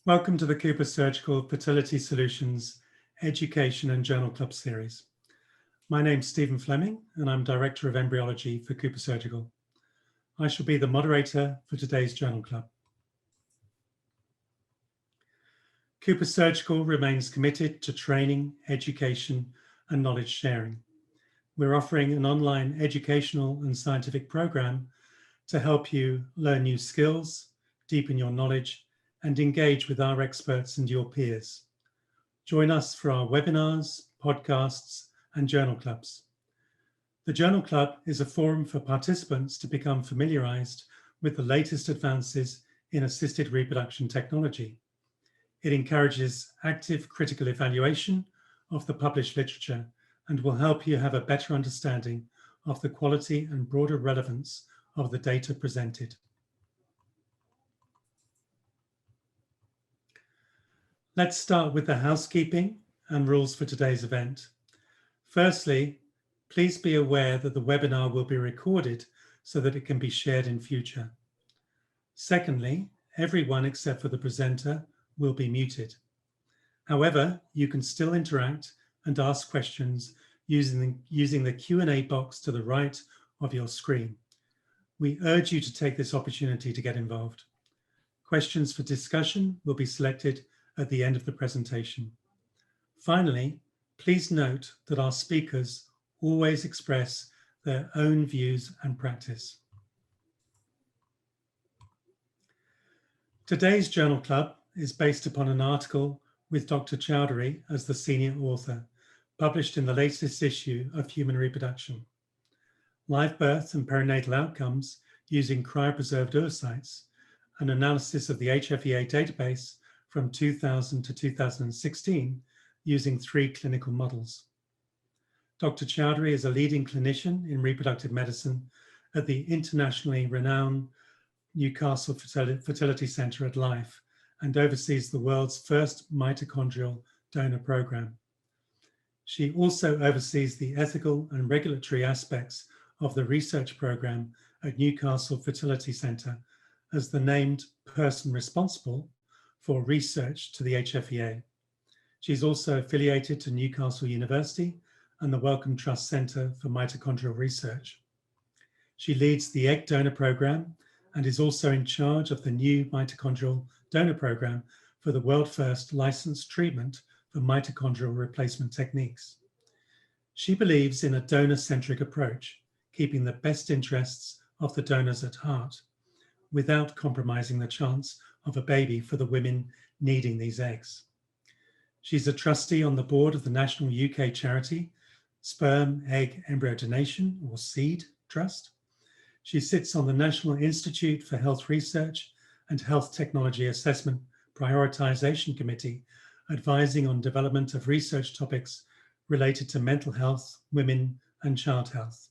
Welcome to the Cooper Surgical Fertility Solutions Education and Journal Club series. My name's Stephen Fleming and I'm Director of Embryology for Cooper Surgical. I shall be the moderator for today's Journal Club. Cooper Surgical remains committed to training, education and knowledge sharing. We're offering an online educational and scientific program to help you learn new skills, deepen your knowledge and engage with our experts and your peers. Join us for our webinars, podcasts, and journal clubs. The Journal Club is a forum for participants to become familiarized with the latest advances in assisted reproduction technology. It encourages active critical evaluation of the published literature and will help you have a better understanding of the quality and broader relevance of the data presented. Let's start with the housekeeping and rules for today's event. Firstly, please be aware that the webinar will be recorded so that it can be shared in future. Secondly, everyone except for the presenter will be muted. However, you can still interact and ask questions using the Q&A box to the right of your screen. We urge you to take this opportunity to get involved. Questions for discussion will be selected at the end of the presentation. Finally, please note that our speakers always express their own views and practice. Today's Journal Club is based upon an article with Dr. Choudhary as the senior author, published in the latest issue of Human Reproduction. Live birth and perinatal outcomes using cryopreserved oocytes, an analysis of the HFEA database from 2000 to 2016 using 3 clinical models. Dr. Choudhary is a leading clinician in reproductive medicine at the internationally renowned Newcastle Fertility Center at Life and oversees the world's first mitochondrial donor program. She also oversees the ethical and regulatory aspects of the research program at Newcastle Fertility Center as the named person responsible for research to the HFEA. She's also affiliated to Newcastle University and the Wellcome Trust Center for Mitochondrial Research. She leads the Egg Donor Program and is also in charge of the new Mitochondrial Donor Program for the world-first licensed treatment for mitochondrial replacement techniques. She believes in a donor-centric approach, keeping the best interests of the donors at heart, without compromising the chance of a baby for the women needing these eggs. She's a trustee on the board of the national UK charity Sperm, Egg, Embryo Donation, or SEED Trust. She sits on the National Institute for Health Research and Health Technology Assessment Prioritization Committee, advising on development of research topics related to mental health, women, and child health.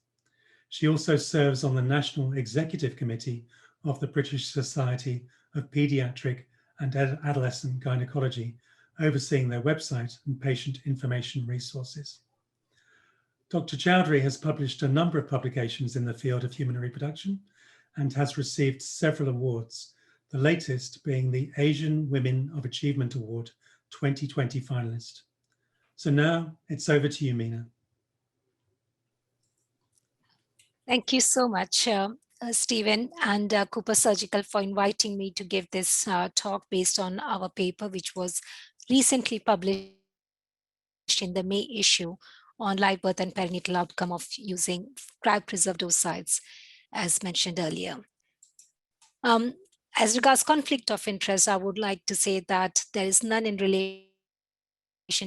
She also serves on the National Executive Committee of the British Society of Paediatric and Adolescent Gynecology, overseeing their website and patient information resources. Dr. Choudhary has published a number of publications in the field of human reproduction and has received several awards, the latest being the Asian Women of Achievement Award 2020 finalist. So now it's over to you, Meena. Thank you so much, Stephen and Cooper Surgical for inviting me to give this talk based on our paper, which was recently published in the May issue on live birth and perinatal outcome of using cryopreserved oocytes, as mentioned earlier. As regards conflict of interest, I would like to say that there is none in relation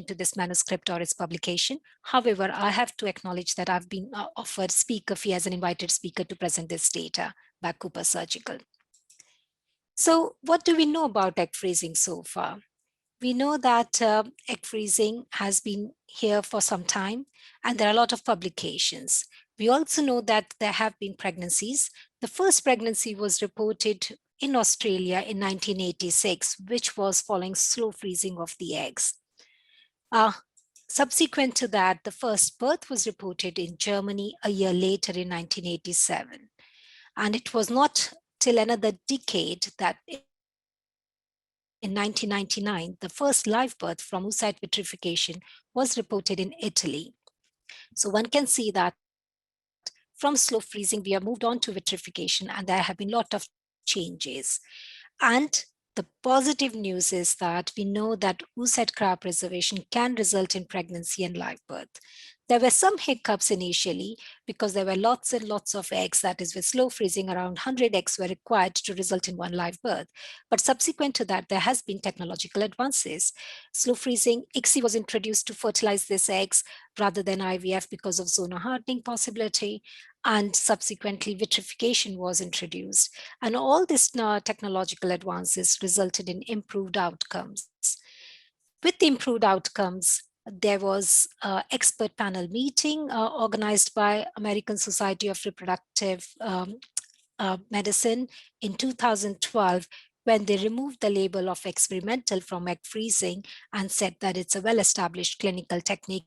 to this manuscript or its publication. However, I have to acknowledge that I've been offered speaker fee as an invited speaker to present this data by Cooper Surgical. So what do we know about egg freezing so far? We know that egg freezing has been here for some time, and there are a lot of publications. We also know that there have been pregnancies. The first pregnancy was reported in Australia in 1986, which was following slow freezing of the eggs. Subsequent to that, the first birth was reported in Germany a year later in 1987. And it was not till another decade that in 1999, the first live birth from oocyte vitrification was reported in Italy. So one can see that from slow freezing, we have moved on to vitrification, and there have been a lot of changes. And the positive news is that we know that oocyte cryopreservation can result in pregnancy and live birth. There were some hiccups initially because there were lots and lots of eggs, that is, with slow freezing, around 100 eggs were required to result in one live birth. But subsequent to that, there has been technological advances. Slow freezing, ICSI was introduced to fertilize these eggs rather than IVF because of zonal hardening possibility, and subsequently vitrification was introduced. And all these technological advances resulted in improved outcomes. With the improved outcomes, there was an expert panel meeting organized by American Society of Reproductive Medicine in 2012, when they removed the label of experimental from egg freezing and said that it's a well-established clinical technique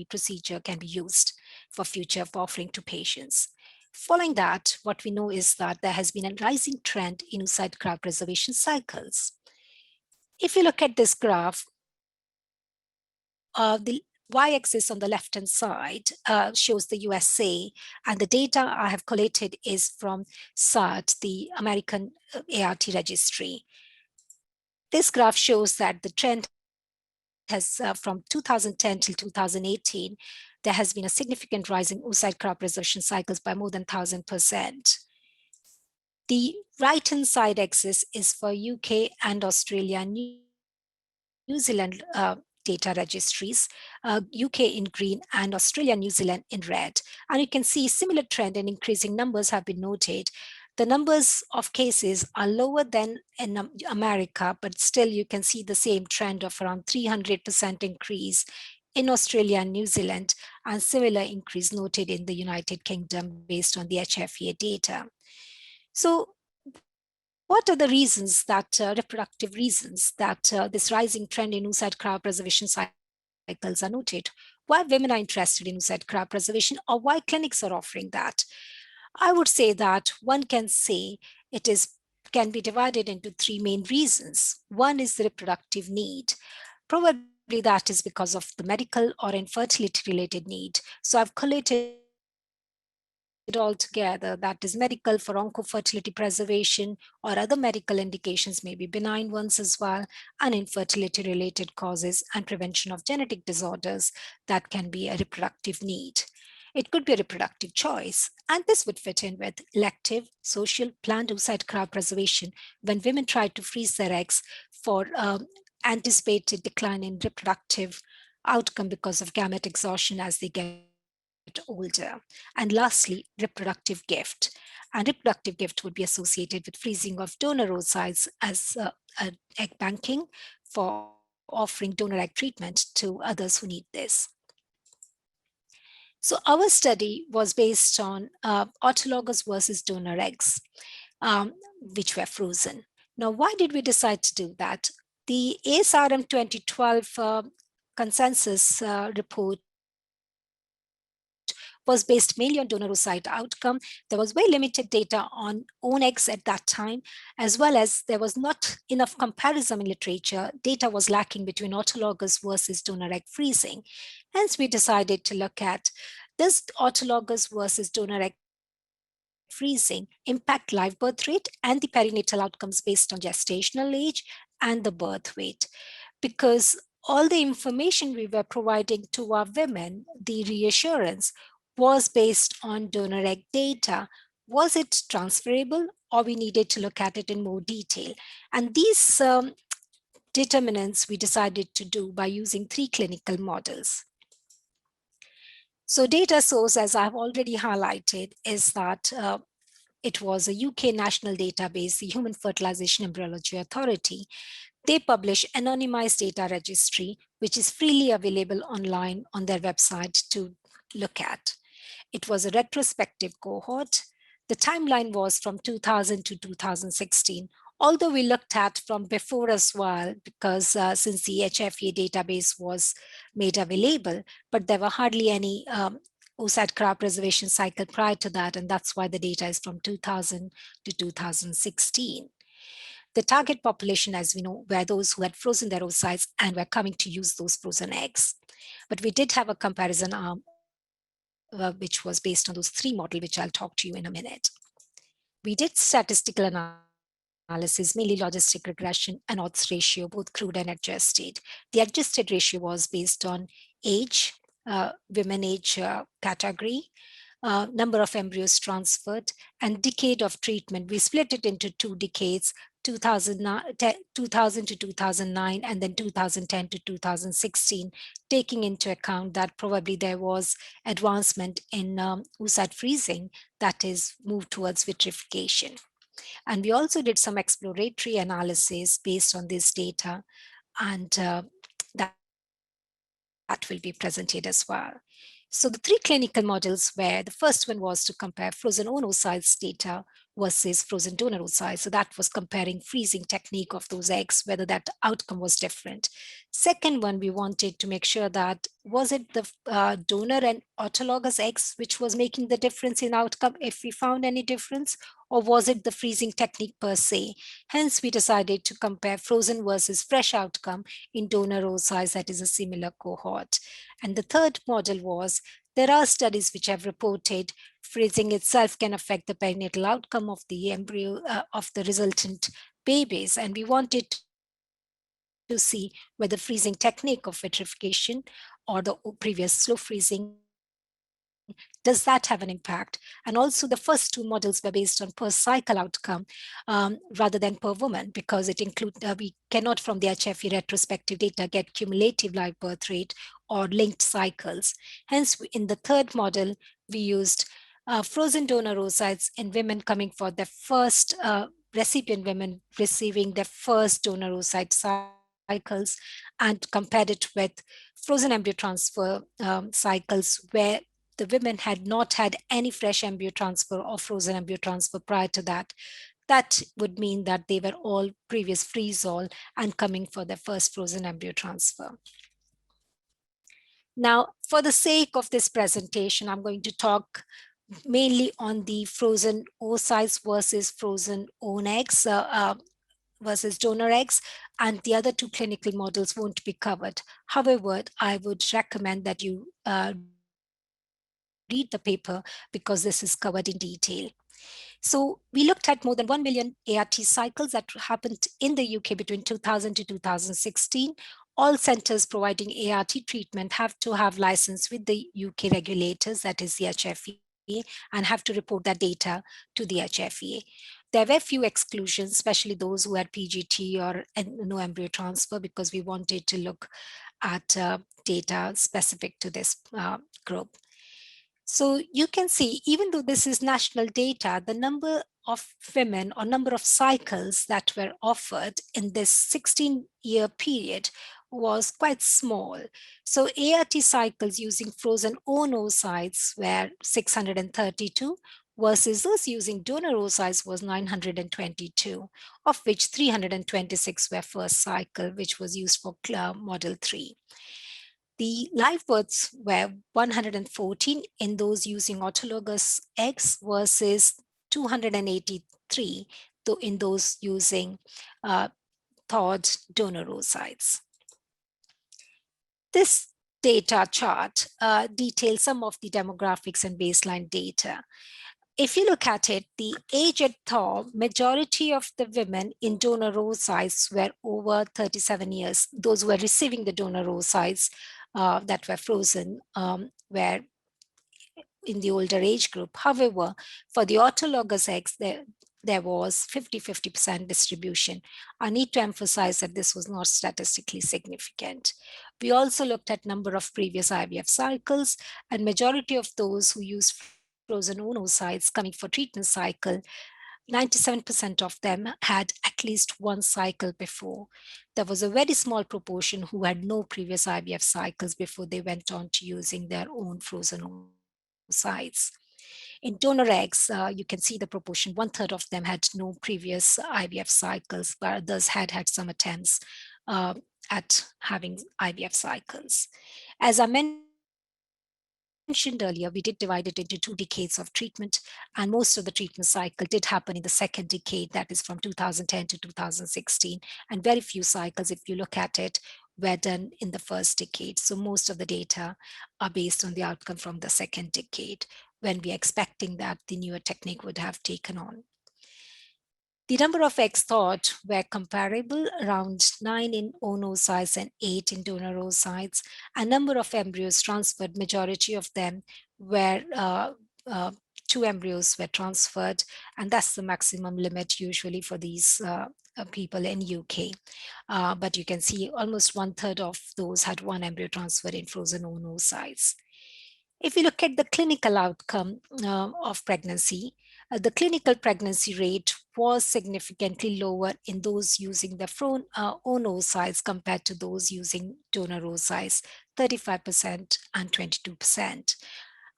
procedure can be used for future for offering to patients. Following that, what we know is that there has been a rising trend in oocyte cryopreservation cycles. If you look at this graph, the y-axis on the left-hand side shows the USA, and the data I have collated is from SART, the American ART registry. This graph shows that the trend has, from 2010 till 2018, there has been a significant rise in oocyte cryopreservation cycles by more than 1,000%. The right-hand side axis is for UK and Australia, New Zealand data registries, UK in green and Australia, New Zealand in red. And you can see similar trend and increasing numbers have been noted. The numbers of cases are lower than in America, but still you can see the same trend of around 300% increase in Australia and New Zealand, and similar increase noted in the United Kingdom based on the HFEA data. So what are the reasons that, reproductive reasons that this rising trend in oocyte cryopreservation cycles are noted? Why women are interested in oocyte cryopreservation, or why clinics are offering that? I would say that one can say it is can be divided into three main reasons. One is the reproductive need. Probably that is because of the medical or infertility related need. So I've collated all together, that is medical for oncofertility preservation, or other medical indications, maybe benign ones as well, and infertility related causes and prevention of genetic disorders that can be a reproductive need. It could be a reproductive choice, and this would fit in with elective, social, planned oocyte cryopreservation when women try to freeze their eggs for anticipated decline in reproductive outcome because of gamete exhaustion as they get older. And lastly, reproductive gift. And reproductive gift would be associated with freezing of donor oocytes as egg banking for offering donor egg treatment to others who need this. So our study was based on autologous versus donor eggs, which were frozen. Now, why did we decide to do that? The ASRM 2012 consensus report was based mainly on donor oocyte outcome. There was very limited data on own eggs at that time, as well as there was not enough comparison in literature. Data was lacking between autologous versus donor egg freezing. Hence, we decided to look at, does autologous versus donor egg freezing impact live birth rate and the perinatal outcomes based on gestational age and the birth weight? Because all the information we were providing to our women, the reassurance, was based on donor egg data. Was it transferable, or we needed to look at it in more detail? And these determinants we decided to do by using 3 clinical models. So data source, as I've already highlighted, is that it was a UK national database, the Human Fertilisation Embryology Authority. They publish anonymized data registry, which is freely available online on their website to look at. It was a retrospective cohort. The timeline was from 2000 to 2016. although we looked at from before as well, because since the HFA database was made available, but there were hardly any oocyte cryopreservation cycle prior to that, and that's why the data is from 2000 to 2016. The target population, as we know, were those who had frozen their oocytes and were coming to use those frozen eggs. But we did have a comparison arm, which was based on those three models, which I'll talk to you in a minute. We did statistical analysis, mainly logistic regression and odds ratio, both crude and adjusted. The adjusted ratio was based on age, women age category, number of embryos transferred, and decade of treatment. We split it into 2 decades, 2000 to 2009, and then 2010 to 2016, taking into account that probably there was advancement in oocyte freezing, that is, moved towards vitrification. And we also did some exploratory analysis based on this data, and that will be presented as well. So the 3 clinical models were, the first one was to compare frozen oocytes data versus frozen donor oocytes. So that was comparing freezing technique of those eggs, whether that outcome was different. Second one, we wanted to make sure that was it the donor and autologous eggs which was making the difference in outcome, if we found any difference, or was it the freezing technique per se? Hence, we decided to compare frozen versus fresh outcome in donor oocytes, that is a similar cohort. And the third model was, there are studies which have reported freezing itself can affect the perinatal outcome of the embryo, of the resultant babies. And we wanted to see whether freezing technique of vitrification or the previous slow freezing, does that have an impact? And also the first 2 models were based on per cycle outcome rather than per woman, because it include we cannot from the HFE retrospective data get cumulative live birth rate or linked cycles. Hence, in the third model, we used frozen donor oocytes in women coming for their first recipient women receiving their first donor oocyte cycles, and compared it with frozen embryo transfer cycles where the women had not had any fresh embryo transfer or frozen embryo transfer prior to that. That would mean that they were all previous freeze-all and coming for their first frozen embryo transfer. Now, for the sake of this presentation, I'm going to talk mainly on the frozen oocytes versus frozen own eggs versus donor eggs, and the other 2 clinical models won't be covered. However, I would recommend that you read the paper because this is covered in detail. So we looked at more than 1 million ART cycles that happened in the UK between 2000 to 2016. All centers providing ART treatment have to have license with the UK regulators, that is the HFE, and have to report that data to the HFE. There were few exclusions, especially those who had PGT or no embryo transfer, because we wanted to look at data specific to this group. So you can see, even though this is national data, the number of women or number of cycles that were offered in this 16-year period was quite small. So ART cycles using frozen oocytes were 632, versus those using donor oocytes was 922, of which 326 were first cycle, which was used for model 3. The live births were 114 in those using autologous eggs versus 283 in those using thawed donor oocytes. This data chart details some of the demographics and baseline data. If you look at it, the age at thaw, majority of the women in donor oocytes were over 37 years. Those who were receiving the donor oocytes that were frozen were in the older age group. However, for the autologous eggs, there was 50-50% distribution. I need to emphasize that this was not statistically significant. We also looked at number of previous IVF cycles, and majority of those who used frozen oocytes coming for treatment cycle, 97% of them had at least 1 cycle before. There was a very small proportion who had no previous IVF cycles before they went on to using their own frozen oocytes. In donor eggs, you can see the proportion. 1/3 of them had no previous IVF cycles, but others had some attempts at having IVF cycles. As I mentioned earlier, we did divide it into 2 decades of treatment, and most of the treatment cycle did happen in the second decade, that is from 2010 to 2016, and very few cycles, if you look at it, were done in the first decade. So most of the data are based on the outcome from the second decade, when we're expecting that the newer technique would have taken on. The number of eggs thought were comparable, around 9 in oocytes and 8 in donor oocytes. A number of embryos transferred, majority of them were 2 embryos were transferred, and that's the maximum limit usually for these people in UK. But you can see almost 1/3 of those had 1 embryo transferred in frozen oocytes. If you look at the clinical outcome of pregnancy, the clinical pregnancy rate was significantly lower in those using the own oocytes compared to those using donor oocytes, 35% and 22%.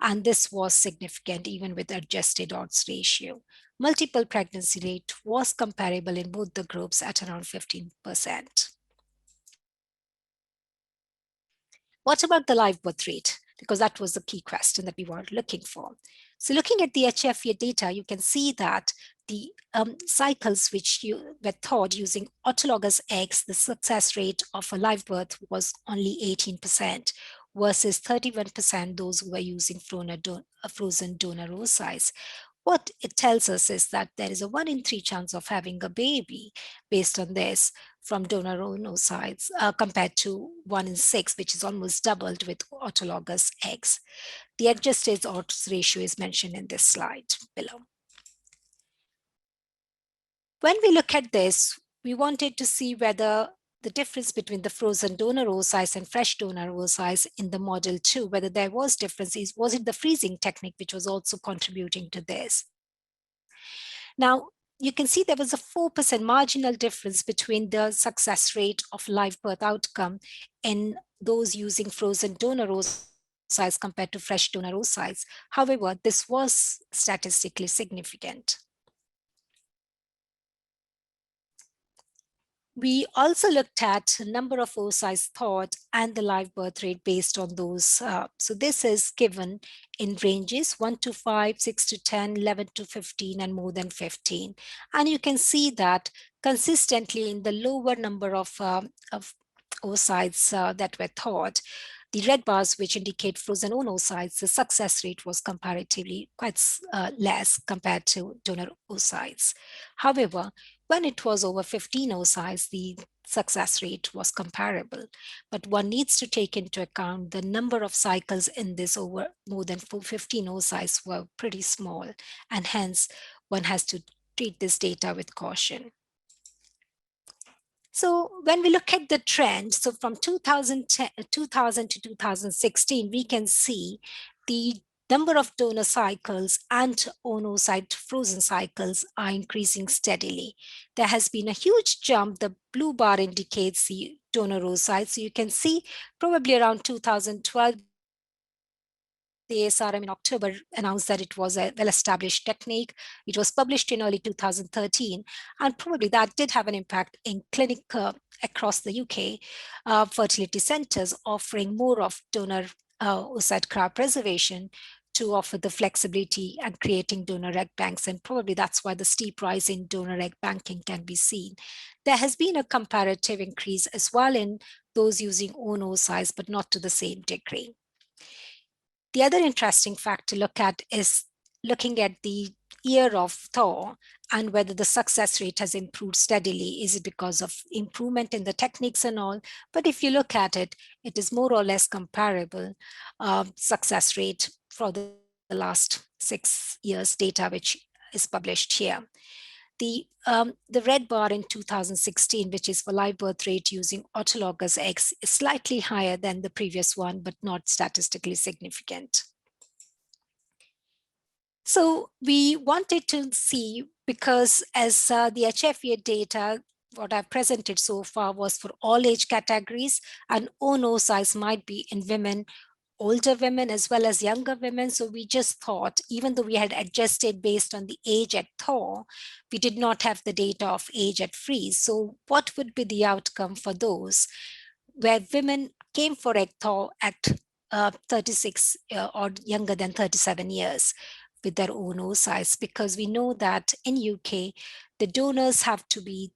And this was significant even with adjusted odds ratio. Multiple pregnancy rate was comparable in both the groups at around 15%. What about the live birth rate? Because that was the key question that we were looking for. So looking at the HFA data, you can see that the cycles which were thought using autologous eggs, the success rate of a live birth was only 18% versus 31% those who were using frozen donor oocytes. What it tells us is that there is a 1 in 3 chance of having a baby based on this from donor oocytes compared to 1 in 6, which is almost doubled with autologous eggs. The adjusted odds ratio is mentioned in this slide below. When we look at this, we wanted to see whether the difference between the frozen donor oocytes and fresh donor oocytes in the model 2, whether there was differences, was it the freezing technique which was also contributing to this? Now, you can see there was a 4% marginal difference between the success rate of live birth outcome in those using frozen donor oocytes compared to fresh donor oocytes. However, this was statistically significant. We also looked at the number of oocytes thought and the live birth rate based on those. So this is given in ranges 1 to 5, 6 to 10, 11 to 15, and more than 15. And you can see that consistently in the lower number of oocytes that were thought, the red bars, which indicate frozen oocytes, the success rate was comparatively quite less compared to donor oocytes. However, when it was over 15 oocytes, the success rate was comparable. But one needs to take into account the number of cycles in this over more than 15 oocytes were pretty small, and hence one has to treat this data with caution. So when we look at the trend, so from 2000 to 2016, we can see the number of donor cycles and oocyte frozen cycles are increasing steadily. There has been a huge jump. The blue bar indicates the donor oocytes. So you can see probably around 2012, the ASRM in October announced that it was a well-established technique. It was published in early 2013, and probably that did have an impact in clinic across the UK, fertility centers offering more of donor oocyte cryopreservation to offer the flexibility and creating donor egg banks, and probably that's why the steep rise in donor egg banking can be seen. There has been a comparative increase as well in those using own oocytes, but not to the same degree. The other interesting fact to look at is looking at the year of thaw and whether the success rate has improved steadily. Is it because of improvement in the techniques and all? But if you look at it, it is more or less comparable success rate for the last 6 years data, which is published here. The red bar in 2016, which is for live birth rate using autologous eggs, is slightly higher than the previous one, but not statistically significant. So we wanted to see, because as the HFA data, what I've presented so far was for all age categories, and own oocytes might be in women older women as well as younger women. So we just thought, even though we had adjusted based on the age at thaw, we did not have the data of age at freeze. So what would be the outcome for those where women came for egg thaw at 36 or younger than 37 years with their own oocytes? Because we know that in UK, the donors have to be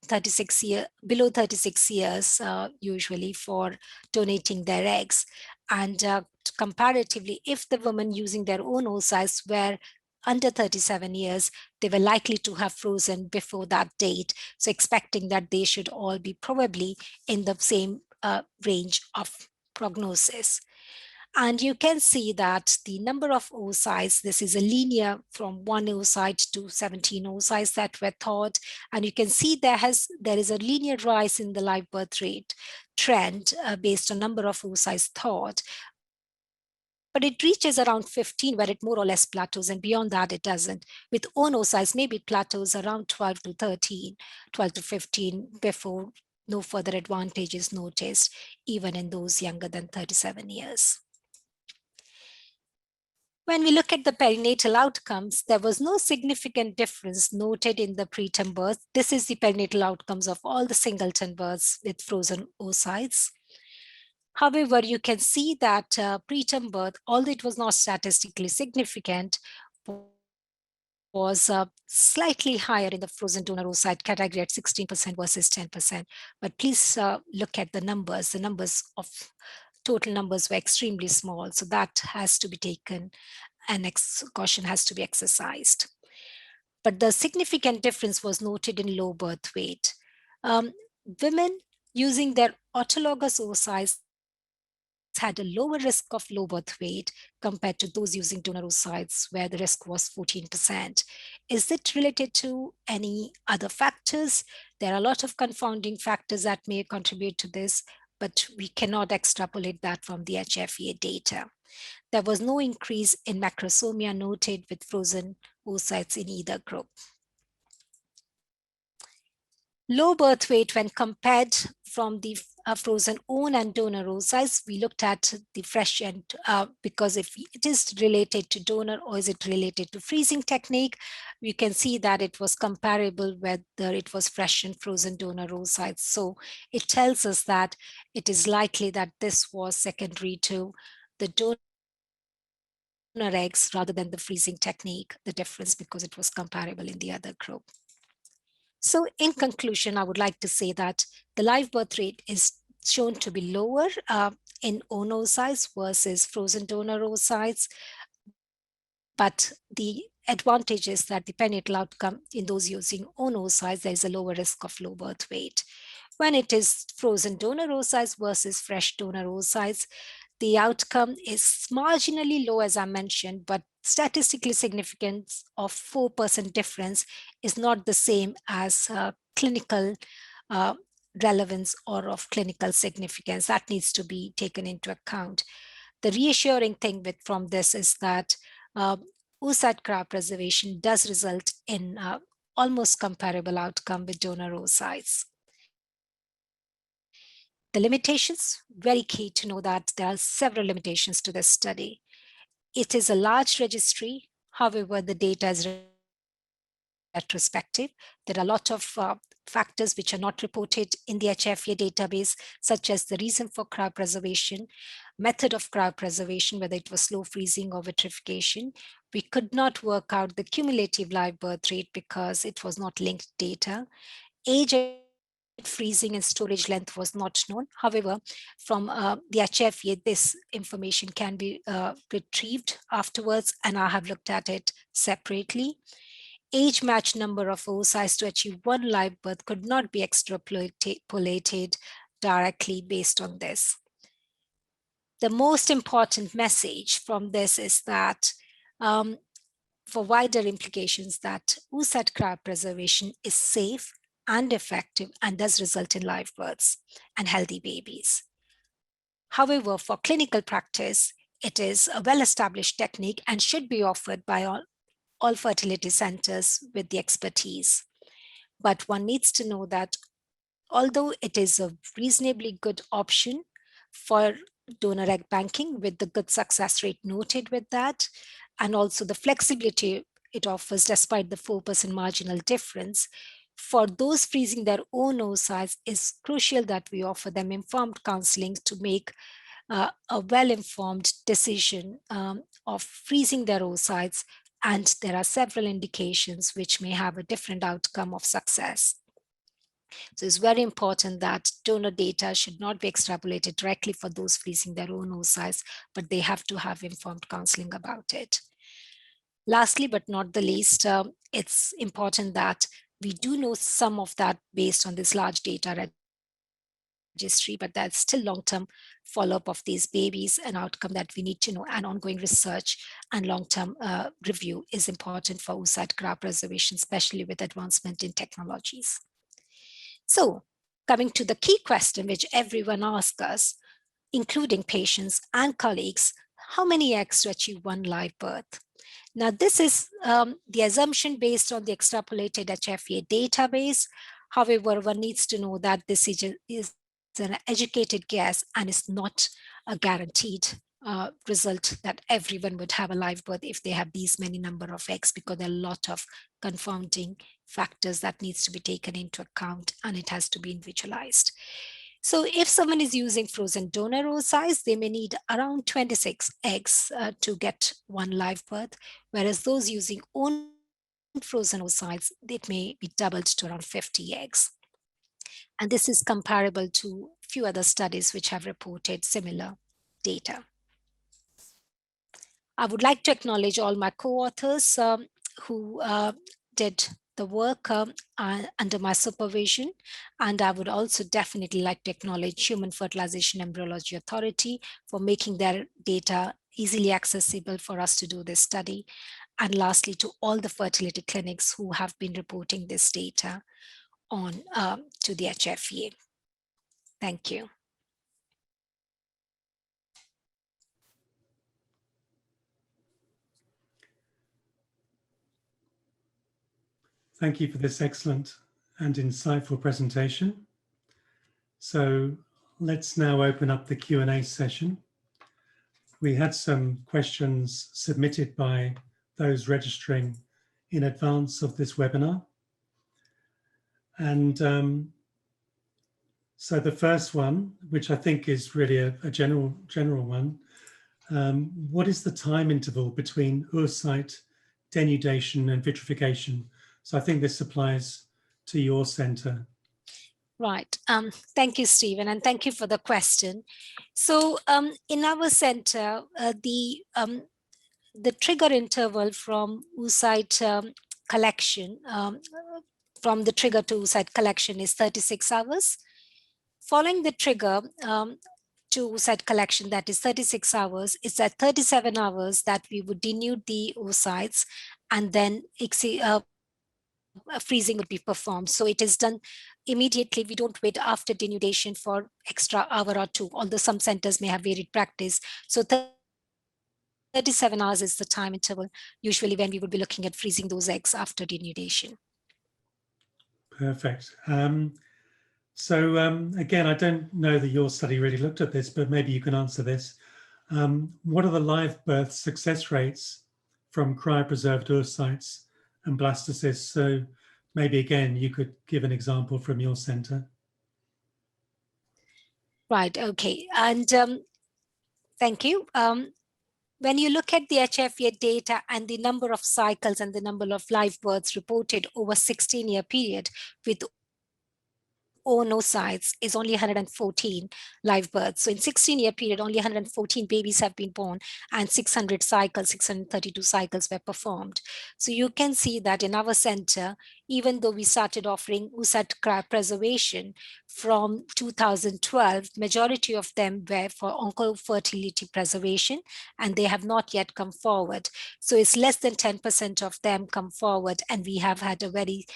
below 36 years usually for donating their eggs. And comparatively, if the women using their own oocytes were under 37 years, they were likely to have frozen before that date. So expecting that they should all be probably in the same range of prognosis. And you can see that the number of oocytes, this is a linear from 1 oocyte to 17 oocytes that were thawed. And you can see there is a linear rise in the live birth rate trend based on number of oocytes thawed. But it reaches around 15 where it more or less plateaus, and beyond that it doesn't. With oocytes, maybe it plateaus around 12 to 13, 12 to 15 before no further advantage is noticed, even in those younger than 37 years. When we look at the perinatal outcomes, there was no significant difference noted in the preterm birth. This is the perinatal outcomes of all the singleton births with frozen oocytes. However, you can see that preterm birth, although it was not statistically significant, was slightly higher in the frozen donor oocyte category at 16% versus 10%. But please look at the numbers. The numbers of total numbers were extremely small. So that has to be taken and caution has to be exercised. But the significant difference was noted in low birth weight. Women using their autologous oocytes had a lower risk of low birth weight compared to those using donor oocytes, where the risk was 14%. Is it related to any other factors? There are a lot of confounding factors that may contribute to this, but we cannot extrapolate that from the HFEA data. There was no increase in macrosomia noted with frozen oocytes in either group. Low birth weight when compared from the frozen own and donor oocytes, we looked at the fresh and because if it is related to donor or is it related to freezing technique, we can see that it was comparable whether it was fresh and frozen donor oocytes. So it tells us that it is likely that this was secondary to the donor eggs rather than the freezing technique, the difference because it was comparable in the other group. So in conclusion, I would like to say that the live birth rate is shown to be lower in own oocytes versus frozen donor oocytes, but the advantage is that the perinatal outcome in those using own oocytes, there is a lower risk of low birth weight. When it is frozen donor oocytes versus fresh donor oocytes, the outcome is marginally low, as I mentioned, but statistically significance of 4% difference is not the same as clinical relevance or of clinical significance. That needs to be taken into account. The reassuring thing from this is that oocyte cryopreservation does result in almost comparable outcome with donor oocytes. The limitations, very key to know that there are several limitations to this study. It is a large registry. However, the data is retrospective. There are a lot of factors which are not reported in the HFEA database, such as the reason for cryopreservation, method of cryopreservation, whether it was slow freezing or vitrification. We could not work out the cumulative live birth rate because it was not linked data. Age freezing and storage length was not known. However, from the HFEA, this information can be retrieved afterwards, and I have looked at it separately. Age match number of oocytes to achieve one live birth could not be extrapolated directly based on this. The most important message from this is that for wider implications that oocyte cryopreservation is safe and effective and does result in live births and healthy babies. However, for clinical practice, it is a well-established technique and should be offered by all fertility centers with the expertise. But one needs to know that although it is a reasonably good option for donor egg banking with the good success rate noted with that, and also the flexibility it offers despite the 4% marginal difference. For those freezing their own oocytes, is crucial that we offer them informed counseling to make a well-informed decision of freezing their oocytes, and there are several indications which may have a different outcome of success. So it's very important that donor data should not be extrapolated directly for those freezing their own oocytes, but they have to have informed counseling about it. Lastly, but not the least, it's important that we do know some of that based on this large data registry, but there's still long-term follow-up of these babies, an outcome that we need to know, and ongoing research and long-term review is important for oocyte cryopreservation, especially with advancement in technologies. So coming to the key question which everyone asks us, including patients and colleagues, how many eggs to achieve one live birth? Now, this is the assumption based on the extrapolated HFA database. However, one needs to know that this is an educated guess and is not a guaranteed result that everyone would have a live birth if they have these many number of eggs, because there are a lot of confounding factors that needs to be taken into account, and it has to be individualized. So if someone is using frozen donor oocytes, they may need around 26 eggs to get one live birth, whereas those using own frozen oocytes, it may be doubled to around 50 eggs. And this is comparable to few other studies which have reported similar data. I would like to acknowledge all my co-authors who did the work under my supervision. And I would also definitely like to acknowledge Human Fertilization Embryology Authority for making their data easily accessible for us to do this study. And lastly, to all the fertility clinics who have been reporting this data on to the HFEA. Thank you. Thank you for this excellent and insightful presentation. So let's now open up the Q&A session. We had some questions submitted by those registering in advance of this webinar. And so the first one, which I think is really a general one, what is the time interval between oocyte denudation and vitrification? So I think this applies to your center. Right. Thank you, Stephen, and thank you for the question. So in our center, the trigger interval from oocyte collection, from the trigger to oocyte collection is 36 hours. Following the trigger to oocyte collection, that is 36 hours, it's at 37 hours that we would denude the oocytes, and then freezing would be performed. So it is done immediately. We don't wait after denudation for extra hour or two, although some centers may have varied practice. So 37 hours is the time interval usually when we would be looking at freezing those eggs after denudation. Perfect. So again, I don't know that your study really looked at this, but maybe you can answer this. What are the live birth success rates from cryopreserved oocytes and blastocysts? So maybe again, you could give an example from your center. Right, okay, and thank you. When you look at the HFA data and the number of cycles and the number of live births reported over 16-year period with own oocytes is only 114 live births. So in 16-year period, only 114 babies have been born and 632 cycles were performed. So you can see that in our center, even though we started offering oocyte cryopreservation from 2012, majority of them were for oncofertility preservation, and they have not yet come forward. So it's less than 10% of them come forward, and we have had a very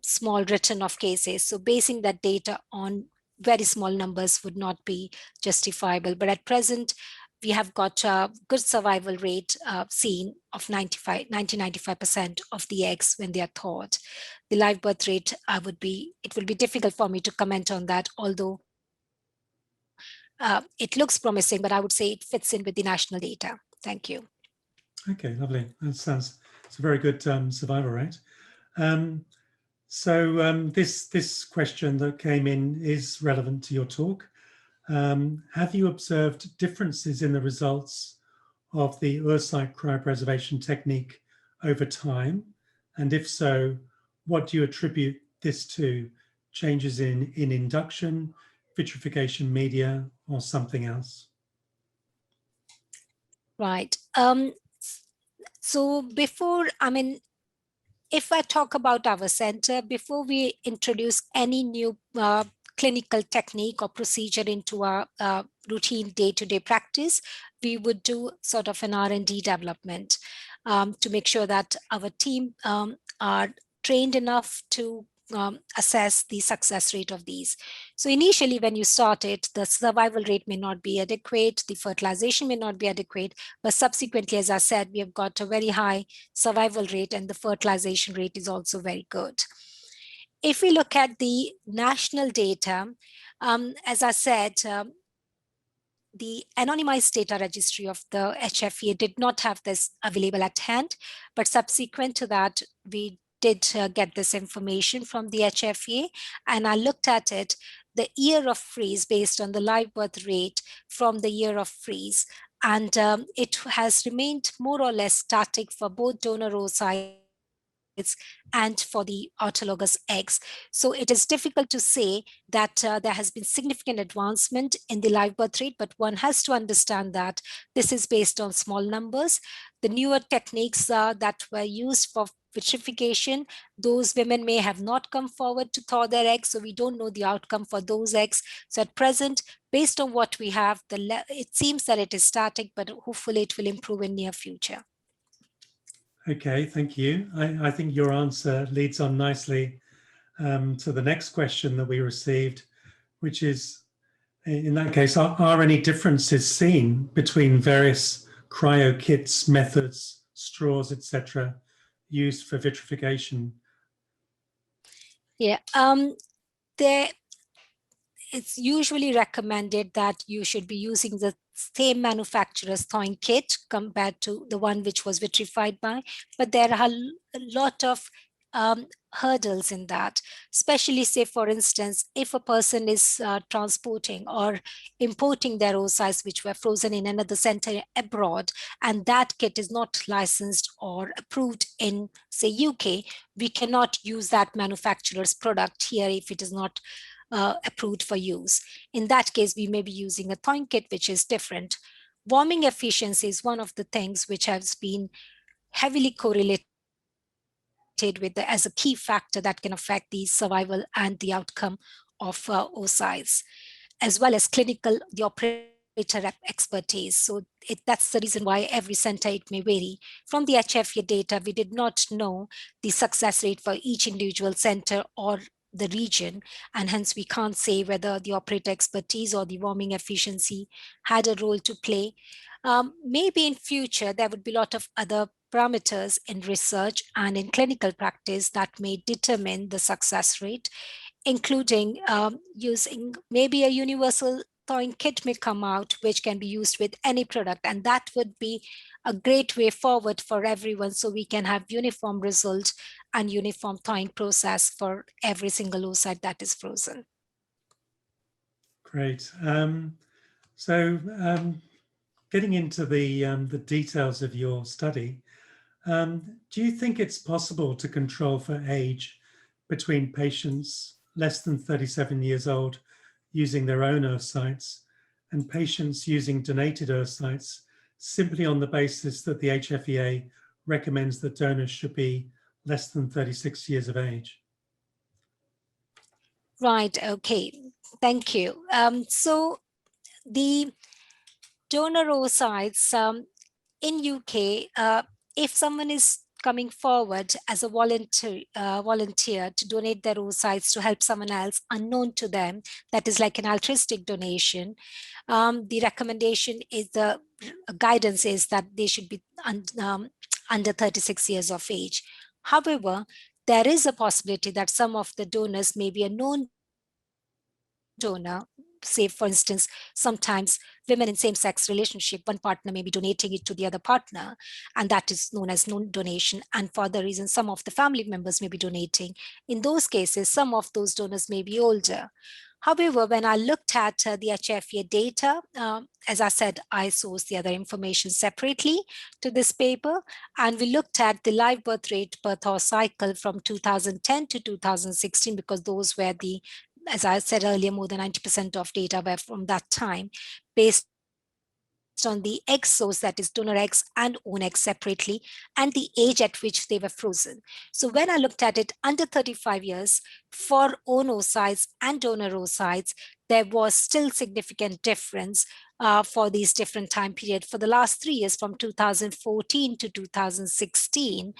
small return of cases. So basing that data on very small numbers would not be justifiable. But at present, we have got a good survival rate seen of 90-95% of the eggs when they are thawed. The live birth rate, it will be difficult for me to comment on that, although it looks promising, but I would say it fits in with the national data. Thank you. Okay, lovely. That sounds, it's a very good survival rate. This question that came in is relevant to your talk. Have you observed differences in the results of the oocyte cryopreservation technique over time? And if so, what do you attribute this to? Changes in induction, vitrification media, or something else? Right. So before, if I talk about our center, before we introduce any new clinical technique or procedure into our routine day-to-day practice, we would do sort of an R&D development to make sure that our team are trained enough to assess the success rate of these. So initially, when you start it, the survival rate may not be adequate, the fertilization may not be adequate, but subsequently, as I said, we have got a very high survival rate and the fertilization rate is also very good. If we look at the national data, as I said, the anonymized data registry of the HFEA did not have this available at hand, but subsequent to that, we did get this information from the HFEA, and I looked at it, the year of freeze based on the live birth rate from the year of freeze, and it has remained more or less static for both donor oocytes and for the autologous eggs. So it is difficult to say that there has been significant advancement in the live birth rate, but one has to understand that this is based on small numbers. The newer techniques that were used for vitrification, those women may have not come forward to thaw their eggs, so we don't know the outcome for those eggs. So at present, based on what we have, it seems that it is static, but hopefully it will improve in near future. Okay, thank you. I think your answer leads on nicely to the next question that we received, which is, in that case, are any differences seen between various cryo kits, methods, straws, etc., used for vitrification? Yeah, it's usually recommended that you should be using the same manufacturer's thawing kit compared to the one which was vitrified by, but there are a lot of hurdles in that, especially say, for instance, if a person is transporting or importing their oocytes which were frozen in another center abroad, and that kit is not licensed or approved in, say, UK, we cannot use that manufacturer's product here if it is not approved for use. In that case, we may be using a thawing kit, which is different. Warming efficiency is one of the things which has been heavily correlated with as a key factor that can affect the survival and the outcome of oocytes, as well as the operator expertise. So that's the reason why every center it may vary. From the HFEA data, we did not know the success rate for each individual center or the region, and hence we can't say whether the operator expertise or the warming efficiency had a role to play. Maybe in future there would be a lot of other parameters in research and in clinical practice that may determine the success rate, including using maybe a universal thawing kit may come out which can be used with any product, and that would be a great way forward for everyone, so we can have uniform results and uniform thawing process for every single oocyte that is frozen. Great. Getting into the details of your study, do you think it's possible to control for age between patients less than 37 years old using their own oocytes and patients using donated oocytes simply on the basis that the HFEA recommends that donors should be less than 36 years of age? Right, okay, thank you. So the donor oocytes in UK, if someone is coming forward as a volunteer to donate their oocytes to help someone else unknown to them, that is like an altruistic donation, the recommendation is, the guidance is that they should be under 36 years of age. However, there is a possibility that some of the donors may be a known donor say, for instance, sometimes women in same-sex relationship, one partner may be donating it to the other partner, and that is known as non-donation. And for other reasons, some of the family members may be donating. In those cases, some of those donors may be older. However, when I looked at the HFA data, as I said, I sourced the other information separately to this paper, and we looked at the live birth rate per Thor cycle from 2010 to 2016, because those were the, as I said earlier, more than 90% of data were from that time, based on the egg source, that is donor eggs and own eggs separately, and the age at which they were frozen. So when I looked at it under 35 years for own oocytes and donor oocytes, there was still significant difference for these different time period. For the last 3 years, from 2014 to 2016,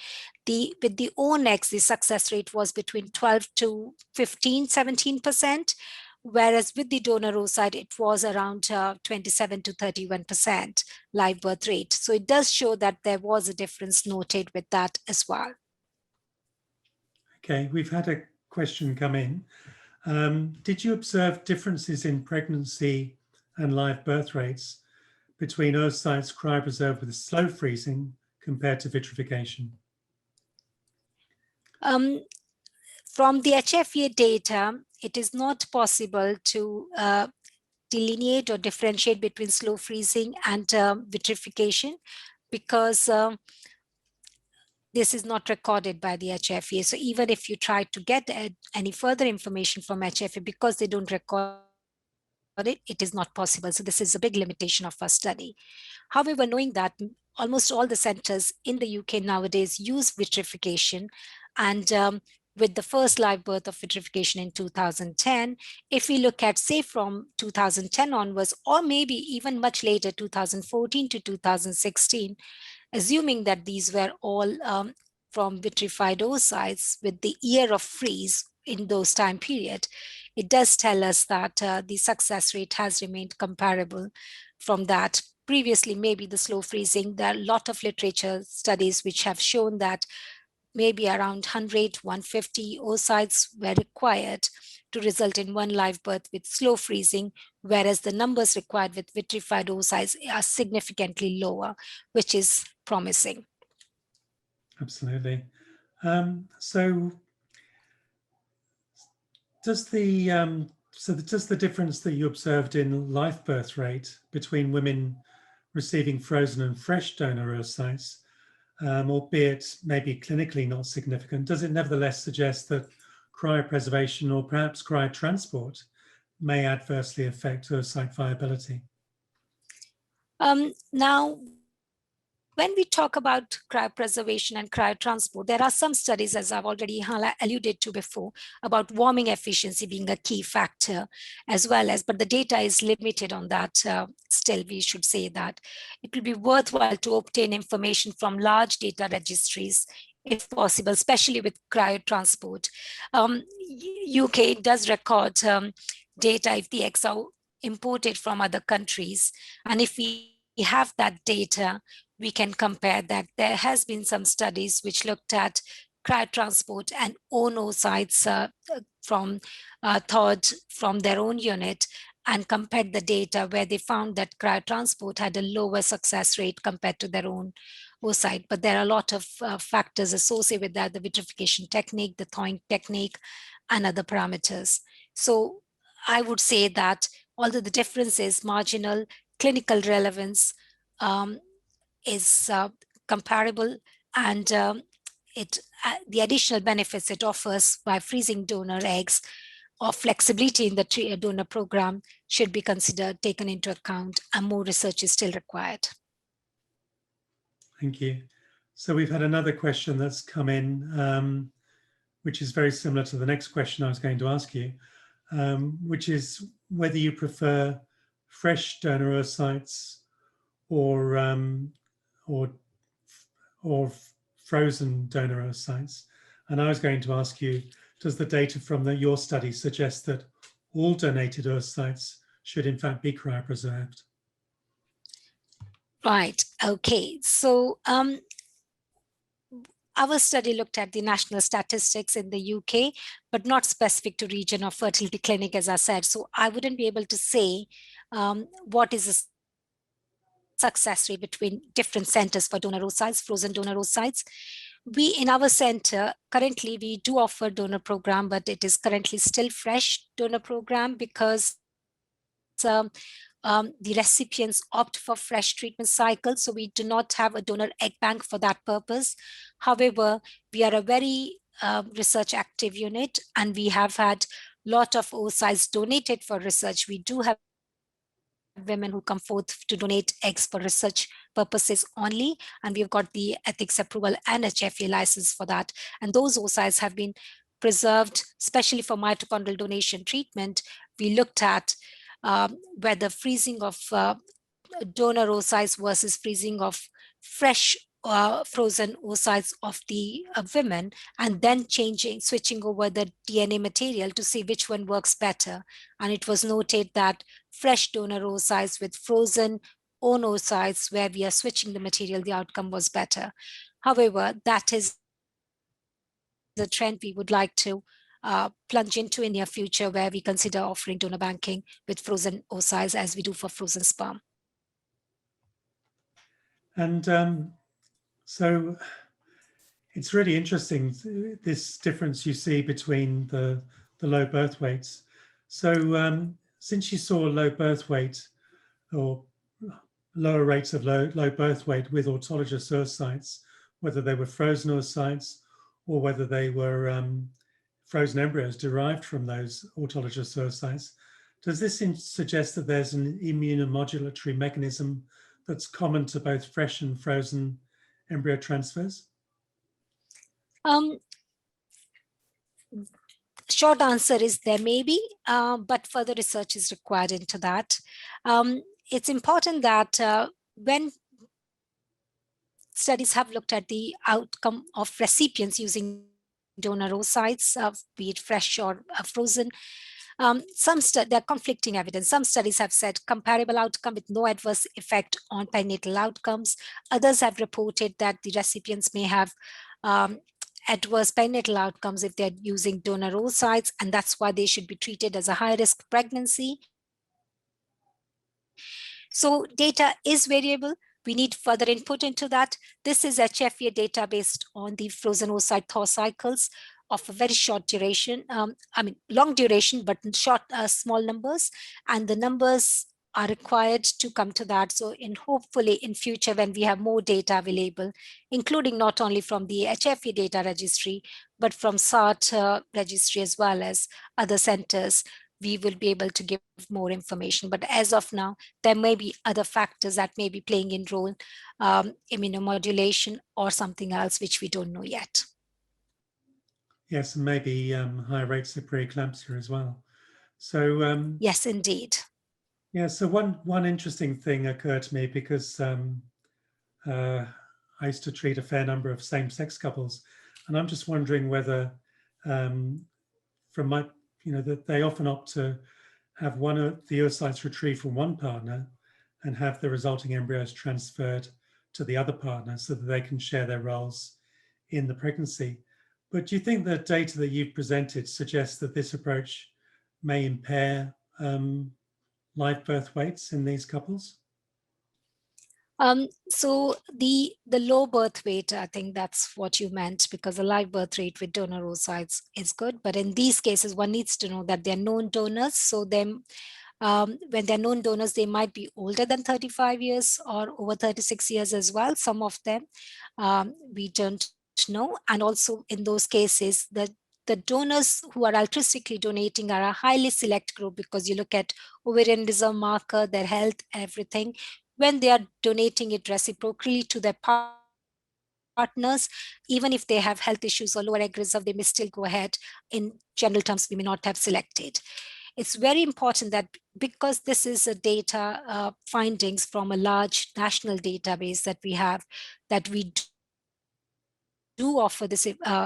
with the own eggs, the success rate was between 12 to 15, 17%. Whereas with the donor oocyte, it was around 27 to 31% live birth rate. So it does show that there was a difference noted with that as well. Okay, we've had a question come in. Did you observe differences in pregnancy and live birth rates between oocytes cryopreserved with slow freezing compared to vitrification? From the HFA data, it is not possible to delineate or differentiate between slow freezing and vitrification, because this is not recorded by the HFA. So even if you try to get any further information from HFA, because they don't record it, it is not possible. So this is a big limitation of our study. However, knowing that almost all the centers in the UK nowadays use vitrification, and with the first live birth of vitrification in 2010, if we look at, say, from 2010 onwards, or maybe even much later, 2014 to 2016, assuming that these were all from vitrified oocytes with the year of freeze in those time period, it does tell us that the success rate has remained comparable from that. Previously, maybe the slow freezing, there are a lot of literature studies which have shown that maybe around 100, 150 oocytes were required to result in one live birth with slow freezing, whereas the numbers required with vitrified oocytes are significantly lower, which is promising. Absolutely. So does the difference that you observed in live birth rate between women receiving frozen and fresh donor oocytes, albeit maybe clinically not significant, does it nevertheless suggest that cryopreservation or perhaps cryotransport may adversely affect oocyte viability? Now, when we talk about cryopreservation and cryotransport, there are some studies, as I've already alluded to before, about warming efficiency being a key factor, as well as, but the data is limited on that. Still, we should say that it will be worthwhile to obtain information from large data registries, if possible, especially with cryotransport. UK does record data if the eggs are imported from other countries, and if we have that data, we can compare that. There has been some studies which looked at cryotransport and own oocytes from thawed from their own unit, and compared the data, where they found that cryotransport had a lower success rate compared to their own oocyte. But there are a lot of factors associated with that, the vitrification technique, the thawing technique, and other parameters. So I would say that although the difference is marginal, clinical relevance is comparable, and the additional benefits it offers by freezing donor eggs or flexibility in the donor program should be considered, taken into account, and more research is still required. Thank you. So we've had another question that's come in, which is very similar to the next question I was going to ask you, which is whether you prefer fresh donor oocytes or frozen donor oocytes. And I was going to ask you, does the data from your study suggest that all donated oocytes should in fact be cryopreserved? Right, okay. So our study looked at the national statistics in the UK, but not specific to region or fertility clinic, as I said. So I wouldn't be able to say what is the success rate between different centers for donor oocytes, frozen donor oocytes. We, in our center, currently we do offer donor program, but it is currently still fresh donor program because the recipients opt for fresh treatment cycles. So we do not have a donor egg bank for that purpose. However, we are a very research active unit, and we have had lot of oocytes donated for research. We do have women who come forth to donate eggs for research purposes only, and we've got the ethics approval and HFA license for that. And those oocytes have been preserved, especially for mitochondrial donation treatment. We looked at whether freezing of donor oocytes versus freezing of fresh frozen oocytes of the women, and then switching over the DNA material to see which one works better. And it was noted that fresh donor oocytes with frozen own oocytes, where we are switching the material, the outcome was better. However, that is the trend we would like to plunge into in near future, where we consider offering donor banking with frozen oocytes as we do for frozen sperm. And so it's really interesting, this difference you see between the low birth weights. So since you saw low birth weight or lower rates of low birth weight with autologous oocytes, whether they were frozen oocytes or whether they were frozen embryos derived from those autologous oocytes, does this suggest that there's an immunomodulatory mechanism that's common to both fresh and frozen embryo transfers? Short answer is there may be, but further research is required into that. It's important that when studies have looked at the outcome of recipients using donor oocytes, be it fresh or frozen, there are conflicting evidence. Some studies have said comparable outcome with no adverse effect on perinatal outcomes. Others have reported that the recipients may have adverse perinatal outcomes if they're using donor oocytes, and that's why they should be treated as a high-risk pregnancy. So data is variable. We need further input into that. This is HFA data based on the frozen oocyte thaw cycles of a very short duration. Long duration, but short, small numbers. And the numbers are required to come to that. So hopefully in future, when we have more data available, including not only from the HFA data registry, but from SART registry as well as other centers, we will be able to give more information. But as of now, there may be other factors that may be playing in role, immunomodulation or something else which we don't know yet. Yes, and maybe higher rates of preeclampsia as well. So yes, indeed. Yeah, so one interesting thing occurred to me because I used to treat a fair number of same-sex couples, and I'm just wondering whether that they often opt to have one of the oocytes retrieved from one partner and have the resulting embryos transferred to the other partner so that they can share their roles in the pregnancy. But do you think the data that you've presented suggests that this approach may impair live birth weights in these couples? So the low birth weight, I think that's what you meant, because the live birth rate with donor oocytes is good. But in these cases, one needs to know that they're known donors. So when they're known donors, they might be older than 35 years or over 36 years as well. Some of them we don't know. And also in those cases, the donors who are altruistically donating are a highly select group, because you look at ovarian reserve marker, their health, everything. When they are donating it reciprocally to their partners, even if they have health issues or lower egg reserve, they may still go ahead. In general terms, we may not have selected. It's very important that, because this is a data findings from a large national database that we have, that we do offer this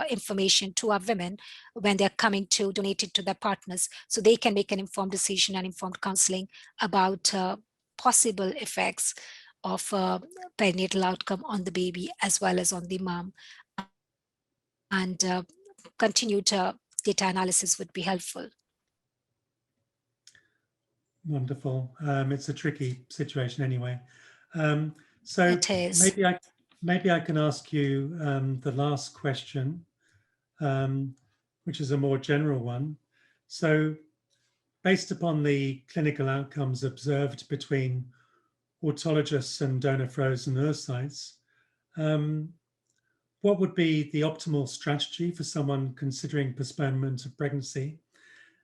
information to our women when they're coming to donate it to their partners, so they can make an informed decision and informed counseling about possible effects of perinatal outcome on the baby as well as on the mom. and continued data analysis would be helpful. Wonderful. It's a tricky situation anyway. So It is. maybe I can ask you the last question, which is a more general one. So based upon the clinical outcomes observed between autologous and donor-frozen oocytes, what would be the optimal strategy for someone considering postponement of pregnancy?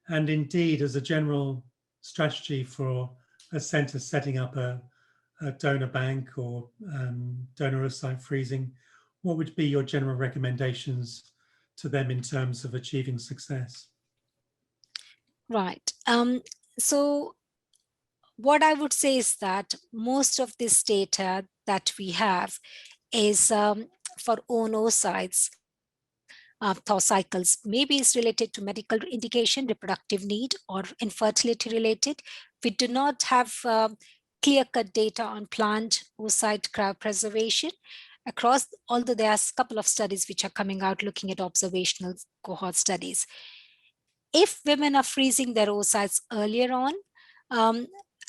And indeed, as a general strategy for a centre setting up a donor bank or donor oocyte freezing, what would be your general recommendations to them in terms of achieving success? Right. So what I would say is that most of this data that we have is for own oocytes, thaw cycles. Maybe is related to medical indication, reproductive need, or infertility related. We do not have clear-cut data on plant oocyte cryopreservation across, although there are a couple of studies which are coming out looking at observational cohort studies. If women are freezing their oocytes earlier on,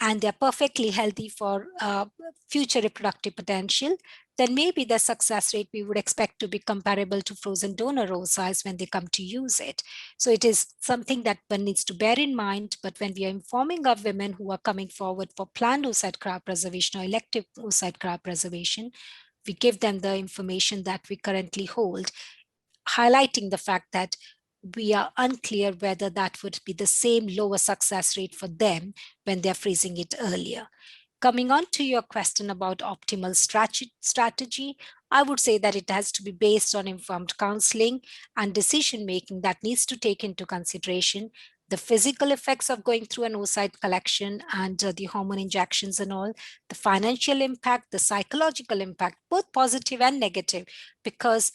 and they're perfectly healthy for future reproductive potential, then maybe the success rate we would expect to be comparable to frozen donor oocytes when they come to use it. So it is something that one needs to bear in mind, but when we are informing our women who are coming forward for planned oocyte cryopreservation or elective oocyte cryopreservation, we give them the information that we currently hold, highlighting the fact that we are unclear whether that would be the same lower success rate for them when they're freezing it earlier. Coming on to your question about optimal strategy, I would say that it has to be based on informed counseling and decision making that needs to take into consideration the physical effects of going through an oocyte collection and the hormone injections and all, the financial impact, the psychological impact, both positive and negative, because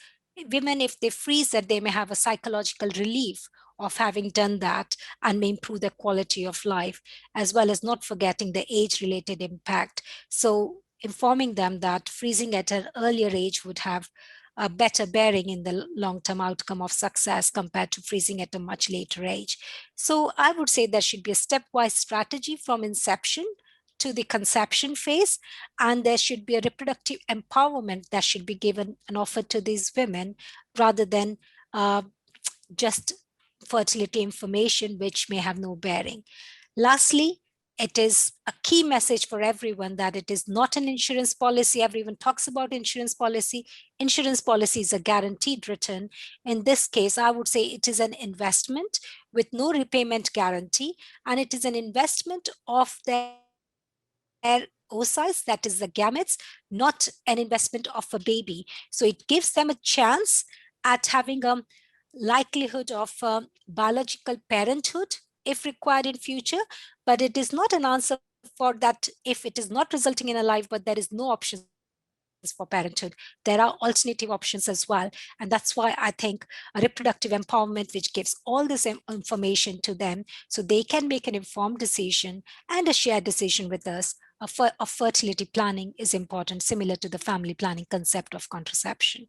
women, if they freeze that, they may have a psychological relief of having done that and may improve their quality of life, as well as not forgetting the age-related impact. So informing them that freezing at an earlier age would have a better bearing in the long-term outcome of success compared to freezing at a much later age. So I would say there should be a stepwise strategy from inception to the conception phase, and there should be a reproductive empowerment that should be given and offered to these women rather than just fertility information which may have no bearing. Lastly, it is a key message for everyone that it is not an insurance policy. Everyone talks about insurance policy. Insurance policy is a guaranteed return. In this case, I would say it is an investment with no repayment guarantee, and it is an investment of their oocytes, that is the gametes, not an investment of a baby. So it gives them a chance at having a likelihood of biological parenthood if required in future, but it is not an answer for that if it is not resulting in a life, but there is no options for parenthood. There are alternative options as well. And that's why I think a reproductive empowerment, which gives all this information to them so they can make an informed decision and a shared decision with us of fertility planning is important, similar to the family planning concept of contraception.